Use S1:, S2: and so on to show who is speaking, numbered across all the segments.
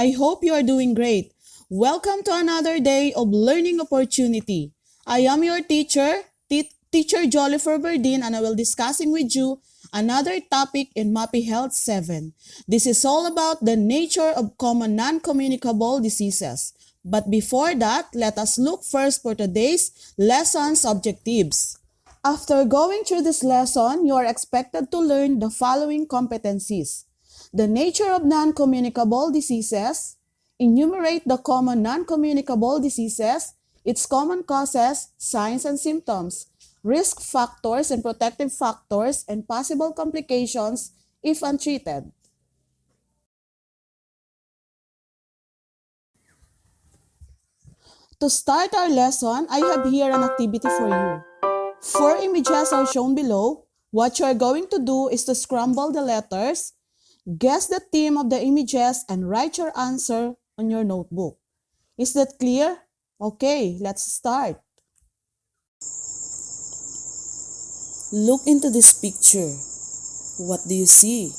S1: I hope you are doing great. Welcome to another day of learning opportunity. I am your teacher Jollifer Verdin, and I will discussing with you another topic in MAPI Health 7. This is all about the nature of common non-communicable diseases. But before that, let us look first for today's lesson's objectives. After going through this lesson, you are expected to learn the following competencies: the nature of non-communicable diseases, enumerate the common non-communicable diseases, its common causes, signs and symptoms, risk factors and protective factors, and possible complications if untreated. To start our lesson, I have here an activity for you. 4 images are shown below. What you are going to do is to scramble the letters, guess the theme of the images, and write your answer on your notebook. Is that clear? Okay, let's start. Look into this picture. What do you see?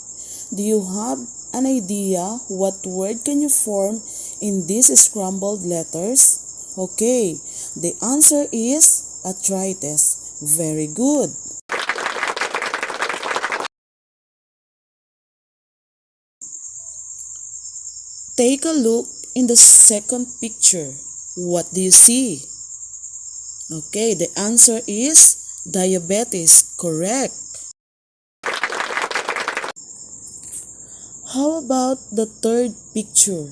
S1: Do you have an idea what word can you form in these scrambled letters? Okay, the answer is arthritis. Very good. Take a look in the second picture. What do you see? Okay, the answer is diabetes. Correct. How about the third picture?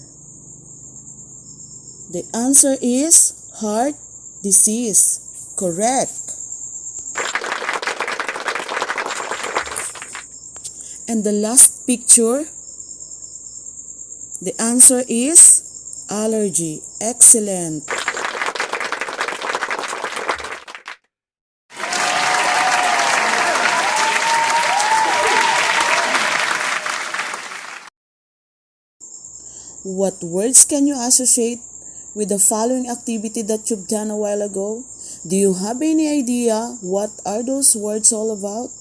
S1: The answer is heart disease. Correct. And the last picture, the answer is allergy. Excellent. What words can you associate with the following activity that you've done a while ago? Do you have any idea what are those words all about?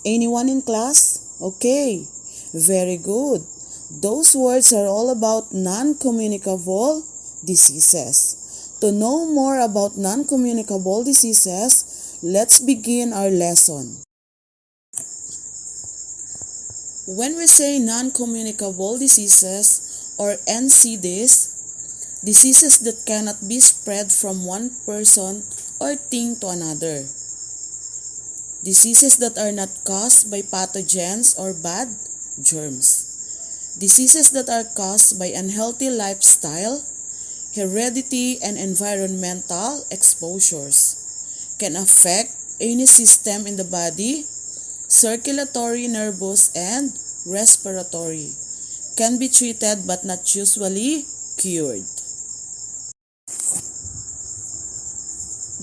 S1: Anyone in class? Okay, very good. Those words are all about non-communicable diseases. To know more about non-communicable diseases, let's begin our lesson. When we say non-communicable diseases or NCDs, diseases that cannot be spread from one person or thing to another. Diseases that are not caused by pathogens or bad germs. Diseases that are caused by unhealthy lifestyle, heredity, and environmental exposures. Can affect any system in the body, circulatory, nervous, and respiratory. Can be treated but not usually cured.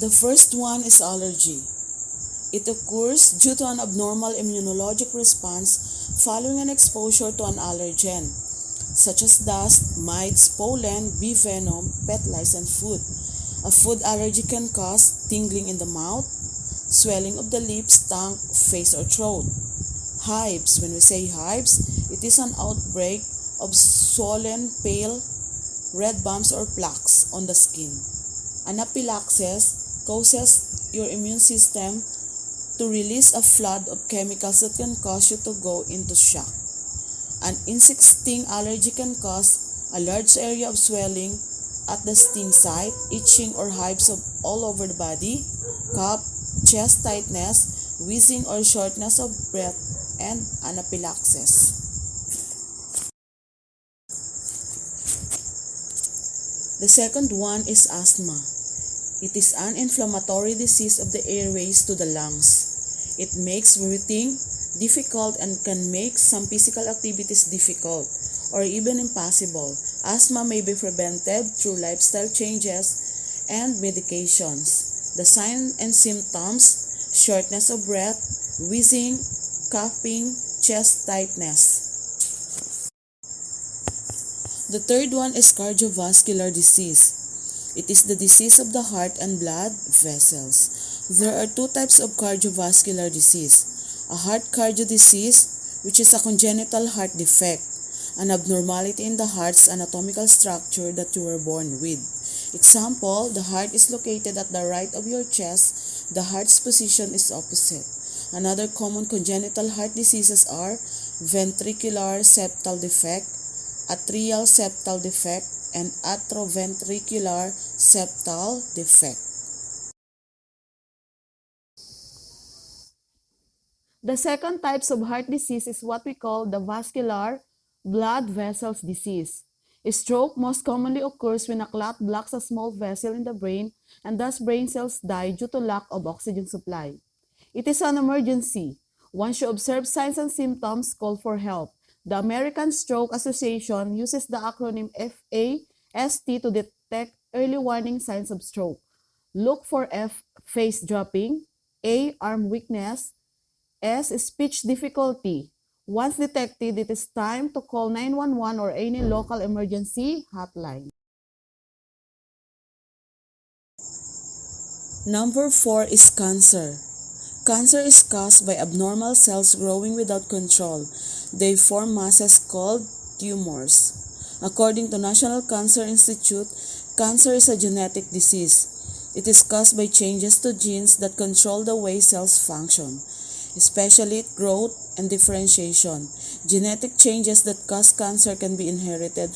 S1: The first one is allergy. It occurs due to an abnormal immunologic response following an exposure to an allergen, such as dust, mites, pollen, bee venom, pet lice, and food. A food allergy can cause tingling in the mouth, swelling of the lips, tongue, face, or throat. Hives. When we say hives, it is an outbreak of swollen, pale, red bumps or plaques on the skin. Anaphylaxis causes your immune system to release a flood of chemicals that can cause you to go into shock. An insect sting allergy can cause a large area of swelling at the sting site, itching or hives all over the body, cough, chest tightness, wheezing or shortness of breath, and anaphylaxis. The second one is asthma. It is an inflammatory disease of the airways to the lungs. It makes breathing difficult and can make some physical activities difficult or even impossible. Asthma may be prevented through lifestyle changes and medications. The signs and symptoms: shortness of breath, wheezing, coughing, chest tightness. The third one is cardiovascular disease. It is the disease of the heart and blood vessels. There are two types of cardiovascular disease: a heart cardio disease, which is a congenital heart defect, an abnormality in the heart's anatomical structure that you were born with. Example, the heart is located at the right of your chest, the heart's position is opposite. Another common congenital heart diseases are ventricular septal defect, atrial septal defect, and atrioventricular septal defect. The second types of heart disease is what we call the vascular blood vessels disease. A stroke most commonly occurs when a clot blocks a small vessel in the brain and thus brain cells die due to lack of oxygen supply. It is an emergency. Once you observe signs and symptoms, call for help. The American Stroke Association uses the acronym FAST to detect early warning signs of stroke. Look for F, face dropping, A, arm weakness, S, speech difficulty. Once detected, it is time to call 911 or any local emergency hotline. Number 4 is cancer. Cancer is caused by abnormal cells growing without control. They form masses called tumors. According to National Cancer Institute, cancer is a genetic disease. It is caused by changes to genes that control the way cells function, especially growth and differentiation. Genetic changes that cause cancer can be inherited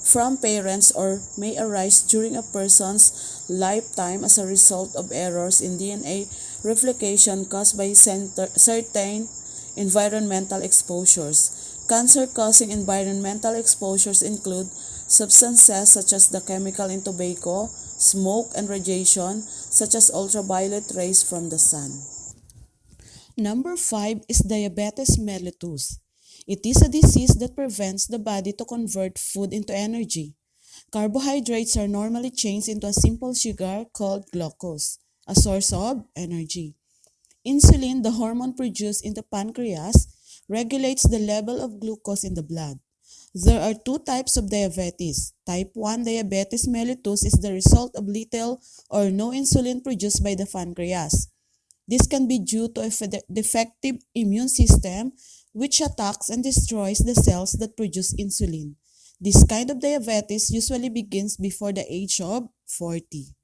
S1: from parents or may arise during a person's lifetime as a result of errors in DNA replication caused by certain environmental exposures. Cancer-causing environmental exposures include substances such as the chemical in tobacco, smoke, and radiation, such as ultraviolet rays from the sun. Number 5 is diabetes mellitus. It is a disease that prevents the body to convert food into energy. Carbohydrates are normally changed into a simple sugar called glucose, a source of energy. Insulin, the hormone produced in the pancreas, regulates the level of glucose in the blood. There are two types of diabetes. Type 1 diabetes mellitus is the result of little or no insulin produced by the pancreas. This can be due to a defective immune system which attacks and destroys the cells that produce insulin. This kind of diabetes usually begins before the age of 40.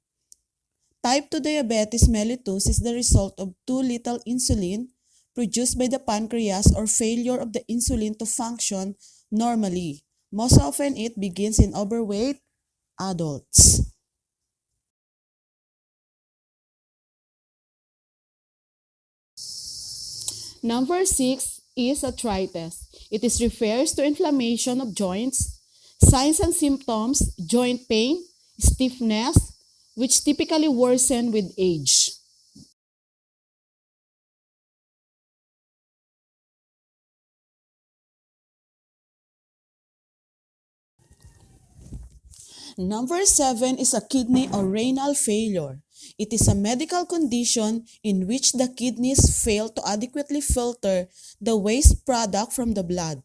S1: Type 2 diabetes mellitus is the result of too little insulin produced by the pancreas or failure of the insulin to function normally. Most often it begins in overweight adults. Number 6 is arthritis. It is refers to inflammation of joints. Signs and symptoms: joint pain, stiffness, which typically worsen with age. Number 7 is a kidney or renal failure. It is a medical condition in which the kidneys fail to adequately filter the waste product from the blood.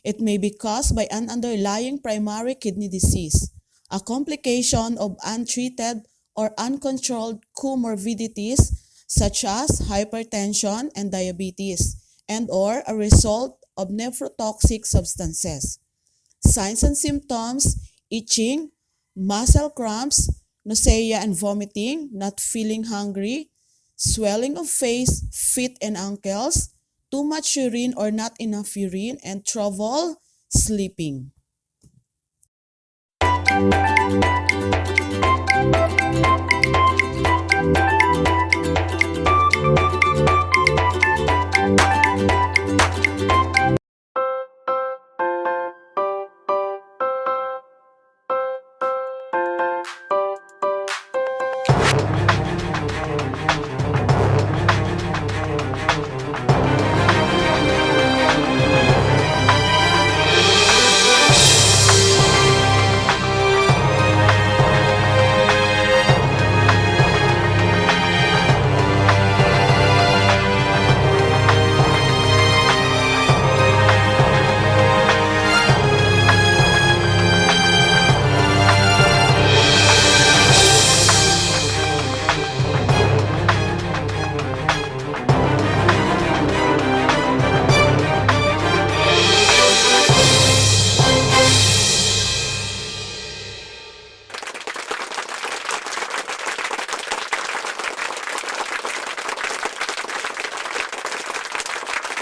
S1: It may be caused by an underlying primary kidney disease, a complication of untreated or uncontrolled comorbidities such as hypertension and diabetes, and or a result of nephrotoxic substances. Signs and symptoms: itching, muscle cramps, nausea and vomiting, not feeling hungry, swelling of face, feet and ankles, too much urine or not enough urine, and trouble sleeping.